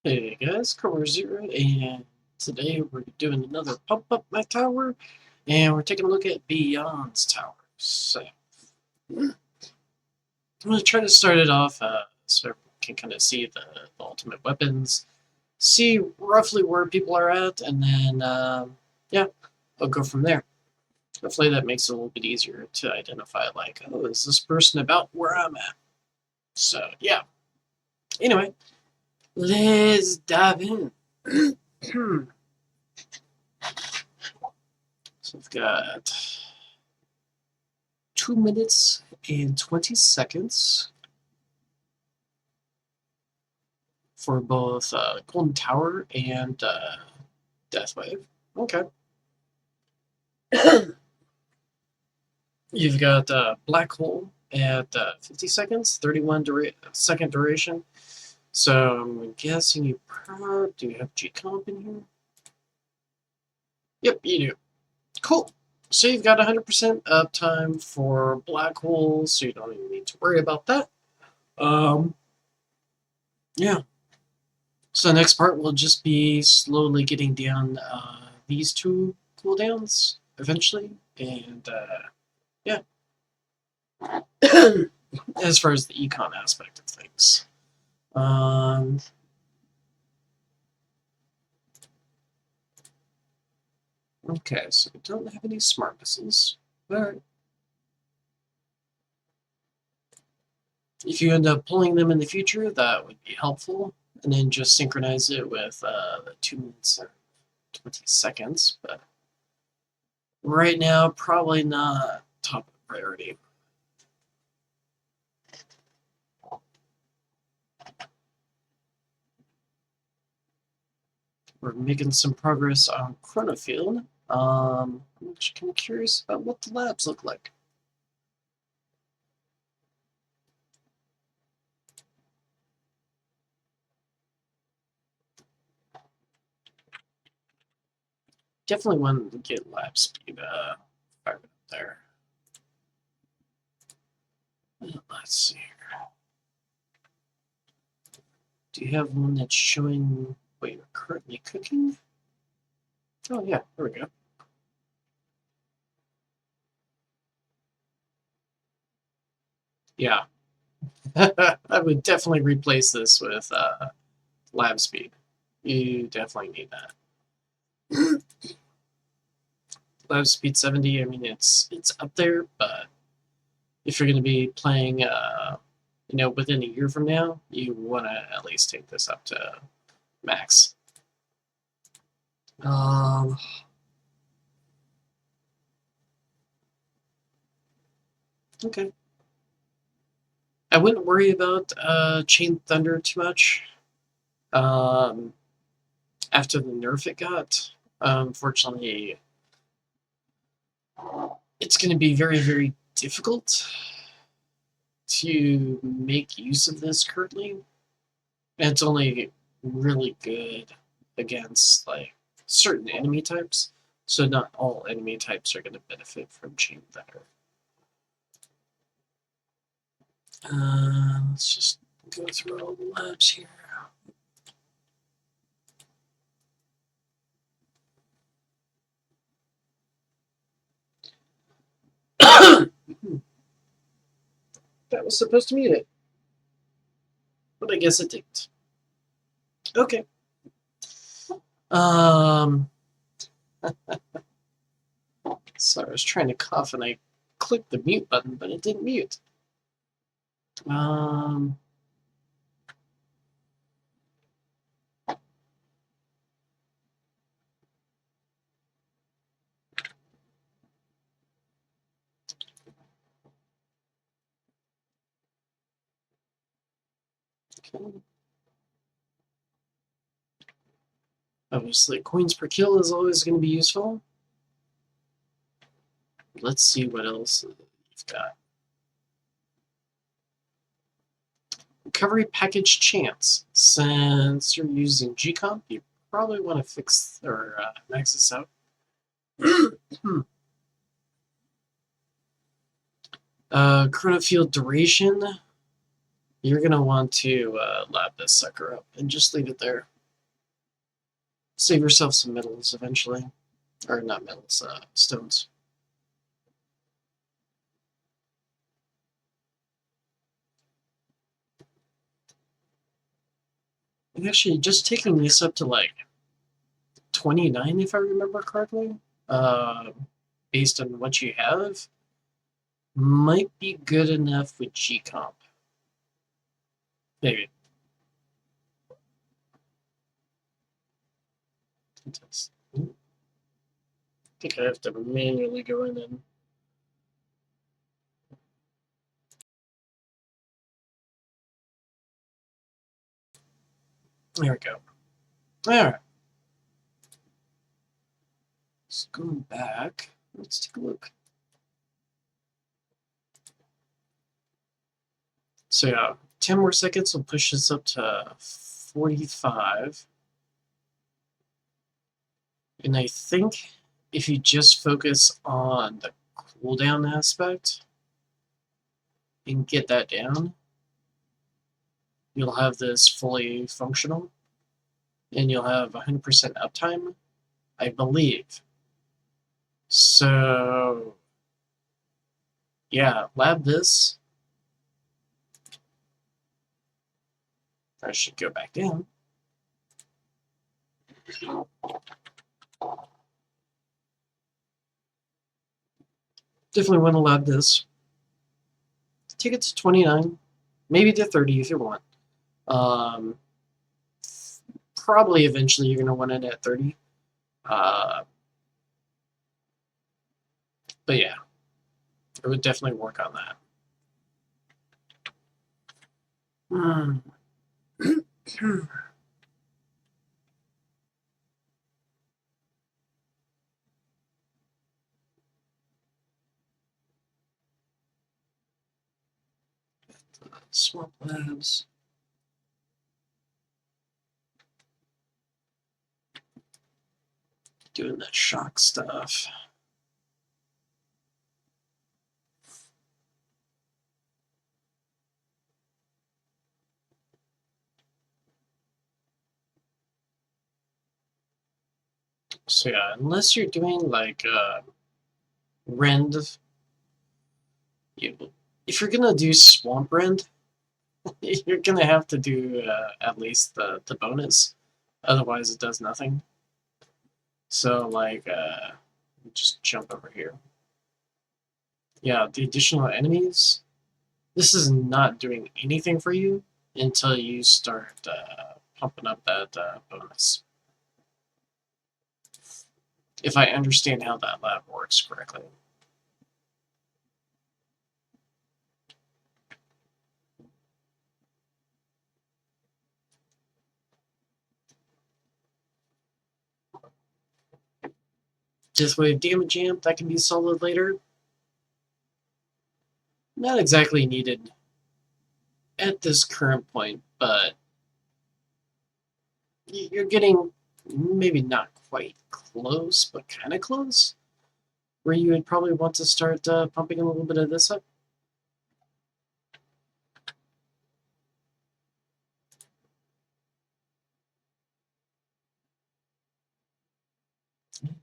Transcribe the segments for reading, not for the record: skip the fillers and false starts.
Hey guys, Core Zero, and today we're doing another Pump Up My Tower, and we're taking a look at Beyond's Tower. So, I'm going to try to start it off so everyone can kind of see the ultimate weapons, see roughly where people are at, and then, yeah, I'll go from there. Hopefully that makes it a little bit easier to identify, like, oh, is this person about where I'm at? So, yeah. Anyway, let's dive in. So I've got 2 minutes and 20 seconds for both Golden Tower and Death Wave. Okay. You've got Black Hole at 50 seconds, 31-second duration. So I'm guessing you do you have G comp in here? Yep, you do. Cool. So you've got 100% uptime for Black Hole, so you don't even need to worry about that. Yeah. So the next part will just be slowly getting down these two cooldowns eventually, and yeah. As far as the econ aspect of things. Okay, so we don't have any smart missiles, but if you end up pulling them in the future, that would be helpful. And then just synchronize it with the 2 minutes and 20 seconds. But right now, probably not top priority. We're making some progress on Chronofield. I'm just kind of curious about what the labs look like. Definitely want to get lab speed fired up there. Let's see here. Do you have one that's showing what you're currently cooking? Oh yeah, there we go. Yeah. I would definitely replace this with lab speed. You definitely need that. Lab speed 70, I mean it's up there, but if you're going to be playing within a year from now, you want to at least take this up to max. Okay. I wouldn't worry about Chain Thunder too much. After the nerf it got, unfortunately, it's going to be very, very difficult to make use of this currently. And it's only really good against like certain enemy types. So not all enemy types are going to benefit from Chain Thunder. Let's just go through all the labs here. That was supposed to mute it, but I guess it didn't. Okay. So I was trying to cough and I clicked the mute button, but it didn't mute. Okay. Obviously, coins per kill is always going to be useful. Let's see what else you've got. Recovery package chance. Since you're using G-Comp, you probably want to fix or max this out. Chronofield duration. You're going to want to lab this sucker up and just leave it there. Save yourself some metals eventually. Or not metals, stones. And actually, just taking this up to like 29, if I remember correctly, uh, based on what you have, might be good enough with G-Comp. Maybe. I think I have to manually go in and... There we go. Alright. So going back, let's take a look. So yeah, 10 more seconds will push us up to 45. And I think if you just focus on the cooldown aspect and get that down, you'll have this fully functional and you'll have 100% uptime, I believe. So yeah, lab this. I should go back down. Definitely want to lab this. Take it to 29, maybe to 30 if you want. Probably eventually you're going to want it at 30. But yeah, it would definitely work on that. Swamp labs. Doing that shock stuff. So yeah, unless you're doing like rend, if you're gonna do swamp rend, you're gonna have to do at least the bonus. Otherwise, it does nothing. So like, just jump over here. Yeah, the additional enemies. This is not doing anything for you until you start pumping up that bonus. If I understand how that lab works correctly. Deathwave damage amp, that can be solid later. Not exactly needed at this current point, but you're getting maybe not quite close, but kind of close, where you would probably want to start pumping a little bit of this up.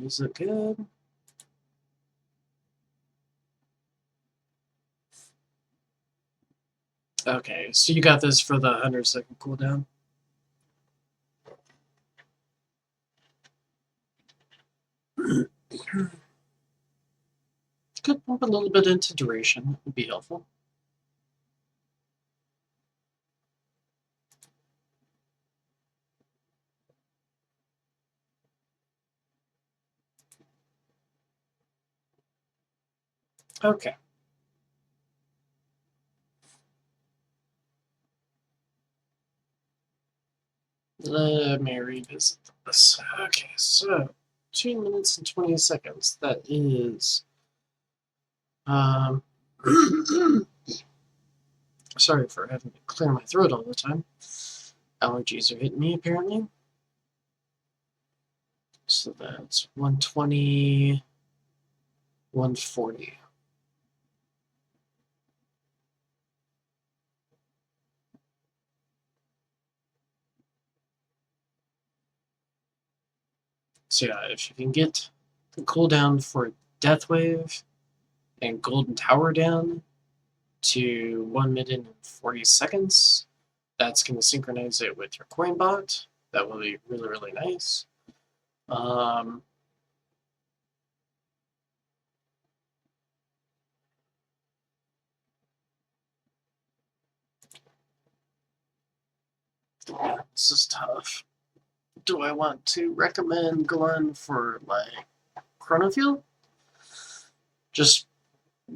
Is it good? Okay, so you got this for the 100-second cooldown. Could pump a little bit into duration, would be helpful. Okay. Let me revisit this. Okay, so 2 minutes and 20 seconds. That is sorry for having to clear my throat all the time. Allergies are hitting me apparently. So that's 120, 140. So yeah, if you can get the cooldown for Death Wave and Golden Tower down to 1 minute and 40 seconds, that's going to synchronize it with your coin bot. That will be really, really nice. Yeah, this is tough. Do I want to recommend going for like Chronofield? Just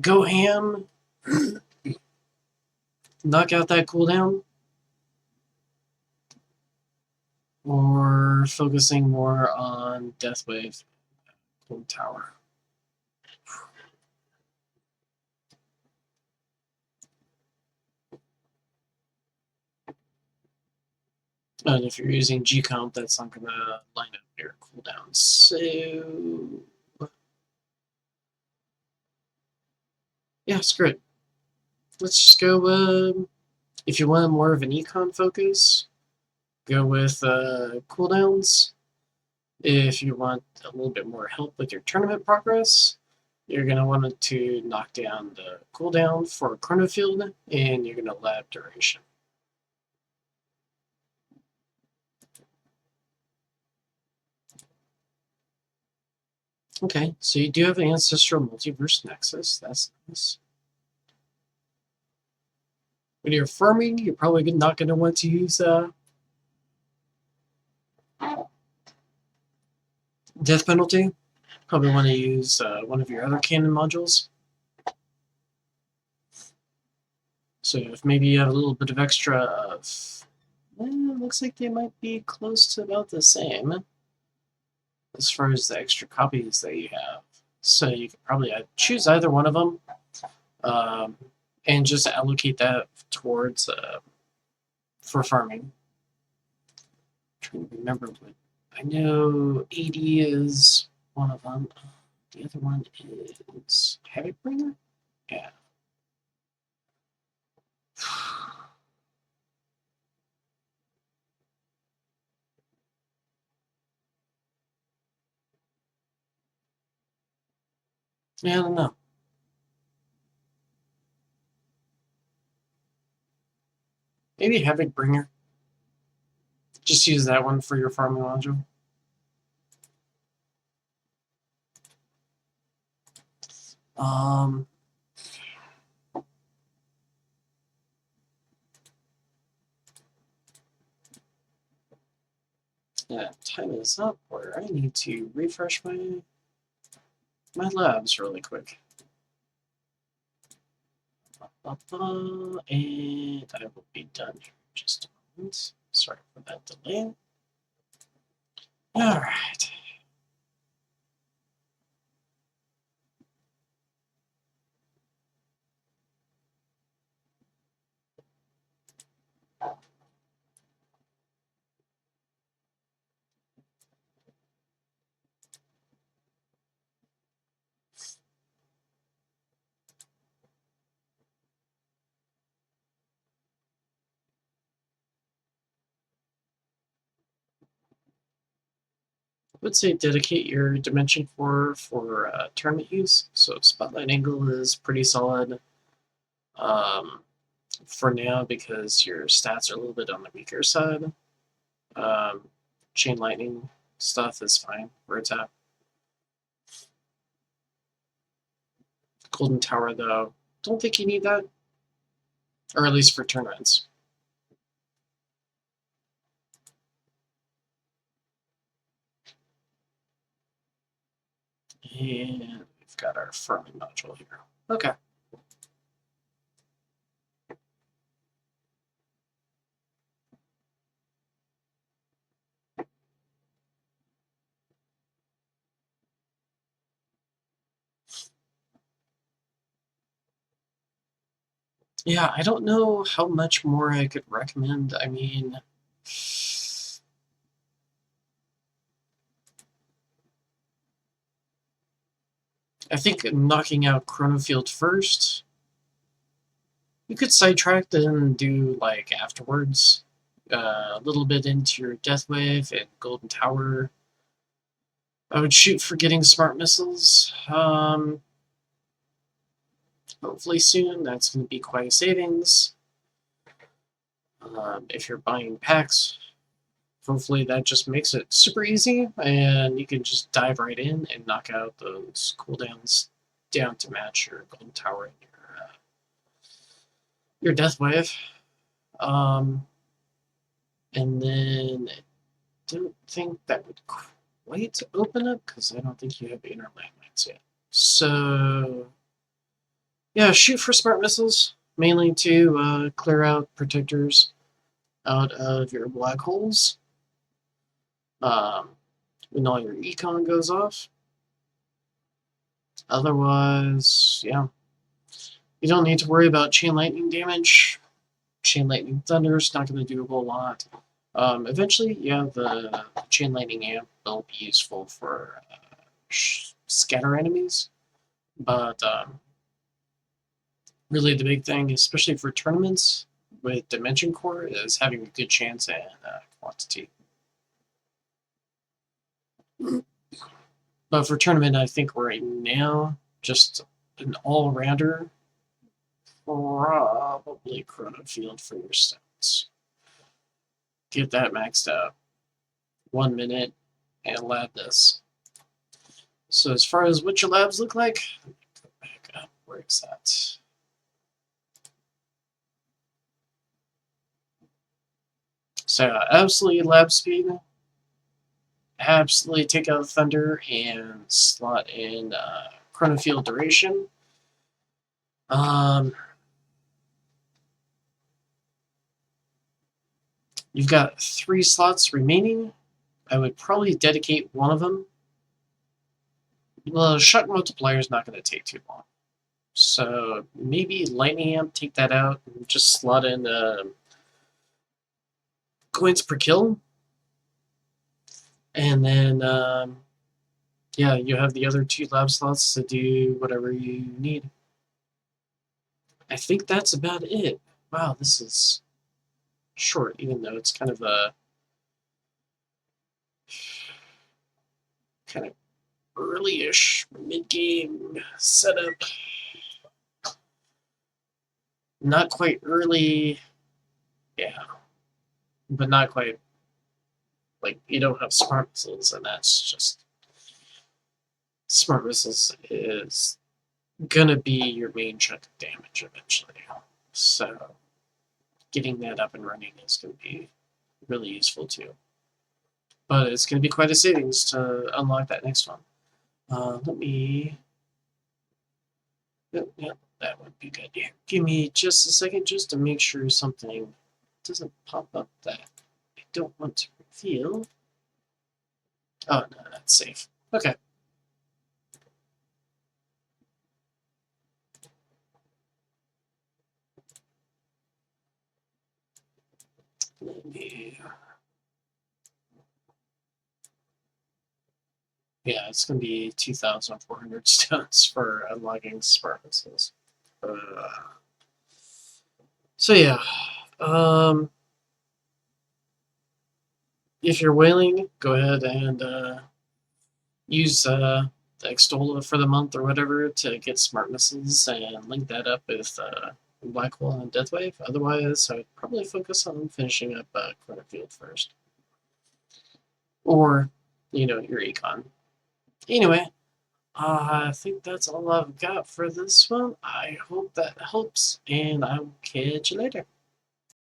go ham, knock out that cooldown, or focusing more on Deathwave Cold Tower. And if you're using G-Comp, that's not going to line up your cooldowns. So, yeah, screw it. Let's just go, if you want more of an econ focus, go with cooldowns. If you want a little bit more help with your tournament progress, you're going to want to knock down the cooldown for Chronofield, and you're going to lab duration. Okay, so you do have an Ancestral Multiverse Nexus. That's nice. When you're farming, you're probably not going to want to use Death Penalty. Probably want to use one of your other cannon modules. So if maybe you have a little bit of extra of... looks like they might be close to about the same as far as the extra copies that you have. So you could probably choose either one of them and just allocate that towards for farming. I'm trying to remember what I know. 80 is one of them. The other one is Havoc Bringer. Yeah. Yeah, I don't know. Maybe Havoc Bringer. Just use that one for your farming module. Yeah, time is up where I need to refresh my labs really quick. And I will be done here in just a moment. Sorry for that delay. All right. I would say dedicate your Dimension Core for tournament use. So Spotlight Angle is pretty solid for now because your stats are a little bit on the weaker side. Chain Lightning stuff is fine where it's at. Golden Tower, though, don't think you need that. Or at least for tournaments. And we've got our farming module here. Okay. Yeah, I don't know how much more I could recommend. I mean, I think knocking out Chronofield first. You could sidetrack and do like afterwards, a little bit into your Death Wave and Golden Tower. I would shoot for getting smart missiles. Hopefully soon. That's going to be quite a savings. If you're buying packs, hopefully that just makes it super easy, and you can just dive right in and knock out those cooldowns down to match your golden tower and your death wave. And then I don't think that would quite open up because I don't think you have inner landmines yet. So yeah, shoot for smart missiles, mainly to clear out protectors out of your black holes. When all your econ goes off. Otherwise, yeah, you don't need to worry about chain lightning damage. Chain lightning thunder is not going to do a whole lot. Eventually, yeah, the chain lightning amp will be useful for scatter enemies, but really the big thing, especially for tournaments with Dimension Core, is having a good chance and quantity. But for tournament, I think right now, just an all-rounder, probably Chrono Field for your stats. Get that maxed out. 1 minute, and lab this. So as far as what your labs look like, back up. Where is that? So absolutely lab speed. Absolutely take out Thunder and slot in Chrono Field duration. You've got 3 slots remaining. I would probably dedicate one of them. The Shock Multiplier is not going to take too long. So maybe Lightning Amp, take that out, and just slot in coins per kill. And then, yeah, you have the other 2 lab slots to do whatever you need. I think that's about it. Wow, this is short, even though it's kind of a early-ish mid-game setup. Not quite early, yeah, but not quite, like, you don't have smart missiles, and that's just, smart missiles is gonna be your main chunk of damage eventually. So getting that up and running is gonna be really useful too. But it's gonna be quite a savings to unlock that next one. Let me. Yep, that would be good. Yeah, give me just a second just to make sure something doesn't pop up that I don't want to reveal. Oh, no, that's safe. Okay. Let me. Yeah, it's going to be 2,400 stones for unlocking smart missiles. So yeah, if you're whaling, go ahead and use the Extola for the month or whatever to get smart missiles and link that up with Black Hole and Deathwave. Otherwise, I would probably focus on finishing up Chrono Field first. Or, your econ. Anyway, I think that's all I've got for this one. I hope that helps, and I will catch you later.